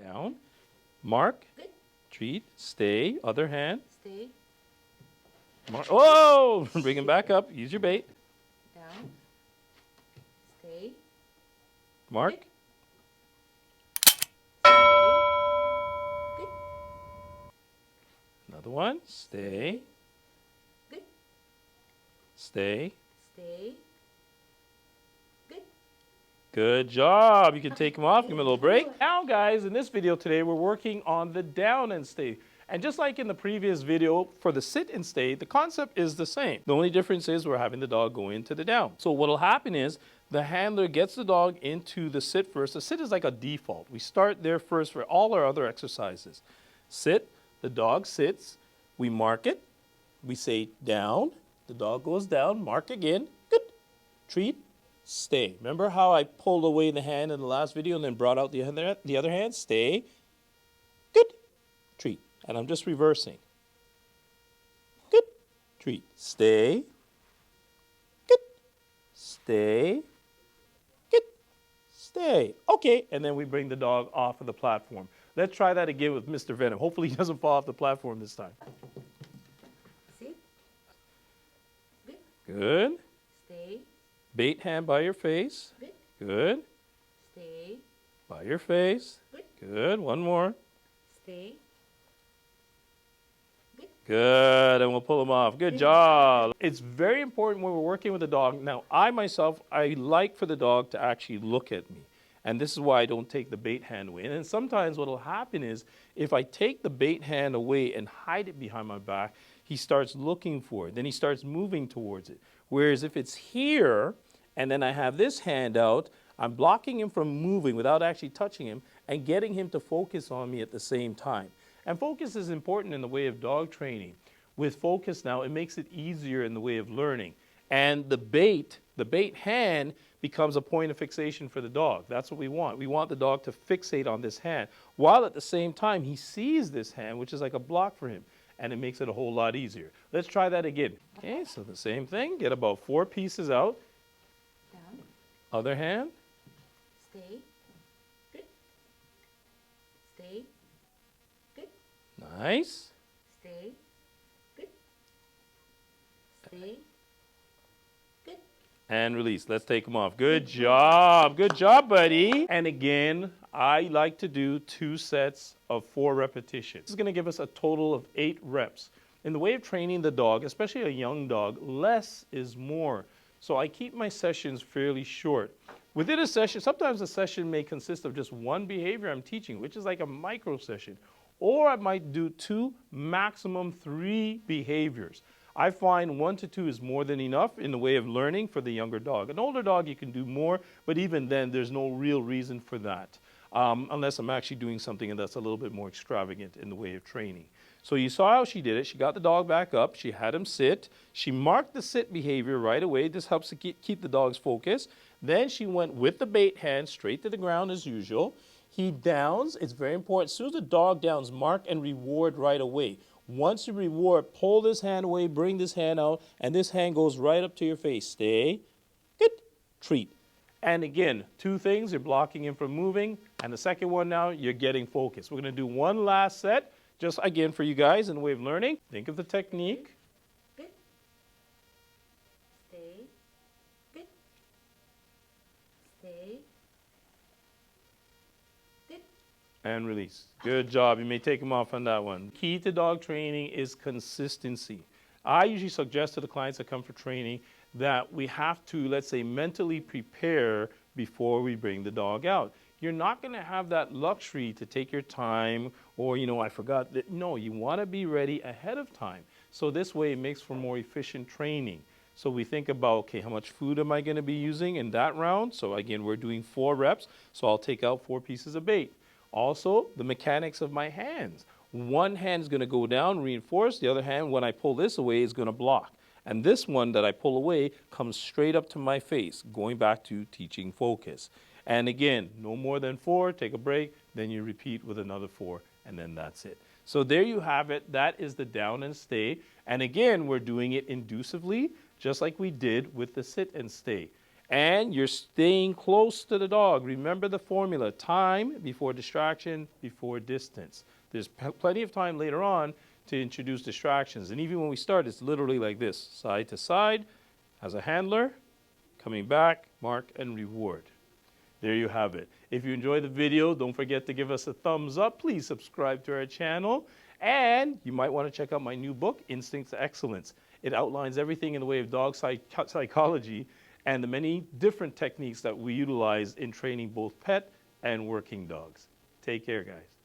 Down. Mark. Good. Treat. Stay. Other hand. Stay. Mark. Oh! Bring him back up. Use your bait. Down. Stay. Mark. Good. Stay. Good. Another one. Stay. Good. Stay. Stay. Good. Good job. You can take them off. Give them a little break. Now, guys, in this video today, we're working on the down and stay. And just like in the previous video, for the sit and stay, the concept is the same. The only difference is we're having the dog go into the down. So what will happen is the handler gets the dog into the sit first. The sit is like a default. We start there first for all our other exercises. Sit, the dog sits, we mark it, we say down, the dog goes down, mark again, good, treat, stay. Remember how I pulled away the hand in the last video and then brought out the other hand? Stay, good, treat. And I'm just reversing. Good, treat, stay, good, stay, good, stay. Okay, and then we bring the dog off of the platform. Let's try that again with Mr. Venom. Hopefully he doesn't fall off the platform this time. Sit. Good. Good. Stay. Bait hand by your face. Good. Good. Stay. By your face. Good. Good. One more. Stay. Good. Good. And we'll pull them off. Good job. It's very important when we're working with a dog. Now, I myself, I like for the dog to actually look at me. And this is why I don't take the bait hand away. And then sometimes what will happen is if I take the bait hand away and hide it behind my back, he starts looking for it. Then he starts moving towards it. Whereas if it's here and then I have this hand out, I'm blocking him from moving without actually touching him and getting him to focus on me at the same time. And focus is important in the way of dog training. With focus now, it makes it easier in the way of learning. And the bait hand becomes a point of fixation for the dog. That's what we want. We want the dog to fixate on this hand, while at the same time he sees this hand, which is like a block for him, and it makes it a whole lot easier. Let's try that again. Okay, so the same thing. Get about 4 pieces out. Down. Other hand. Stay. Good. Stay. Good. Nice. Stay. Good. Stay. Good. And release. Let's take them off. Good job. Good job, buddy. And again, I like to do 2 sets of 4 repetitions. This is going to give us a total of 8 reps. In the way of training the dog, especially a young dog, less is more. So I keep my sessions fairly short. Within a session, sometimes a session may consist of just one behavior I'm teaching, which is like a micro session. Or I might do 2, maximum 3 behaviors. I find 1 to 2 is more than enough in the way of learning for the younger dog. An older dog, you can do more, but even then, there's no real reason for that, unless I'm actually doing something that's a little bit more extravagant in the way of training. So you saw how she did it. She got the dog back up. She had him sit. She marked the sit behavior right away. This helps to keep the dog's focus. Then she went with the bait hand straight to the ground as usual. He downs. It's very important. As soon as the dog downs, mark and reward right away. Once you reward, pull this hand away, bring this hand out, and this hand goes right up to your face. Stay. Good. Treat. And again, 2 things. You're blocking him from moving. And the second one now, you're getting focused. We're going to do one last set, just again for you guys in the way of learning. Think of the technique. Good. Stay. Good. Stay. Good. And release. Good job. You may take them off on that one. Key to dog training is consistency. I usually suggest to the clients that come for training that we have to, let's say, mentally prepare before we bring the dog out. You're not going to have that luxury to take your time or, I forgot that. No, you want to be ready ahead of time. So this way it makes for more efficient training. So we think about, okay, how much food am I going to be using in that round? So again, we're doing 4 reps. So I'll take out 4 pieces of bait. Also, the mechanics of my hands. One hand is going to go down, reinforce. The other hand, when I pull this away, is going to block. And this one that I pull away comes straight up to my face, going back to teaching focus. And again, no more than 4, take a break, then you repeat with another 4, and then that's it. So there you have it. That is the down and stay. And again, we're doing it inducively, just like we did with the sit and stay. And you're staying close to the dog. Remember the formula: time before distraction before distance. There's plenty of time later on to introduce distractions. And even when we start, it's literally like this: side to side, as a handler, coming back, mark, and reward. There you have it. If you enjoyed the video, don't forget to give us a thumbs up. Please subscribe to our channel. And you might want to check out my new book, Instincts to Excellence. It outlines everything in the way of dog psychology and the many different techniques that we utilize in training both pet and working dogs. Take care, guys.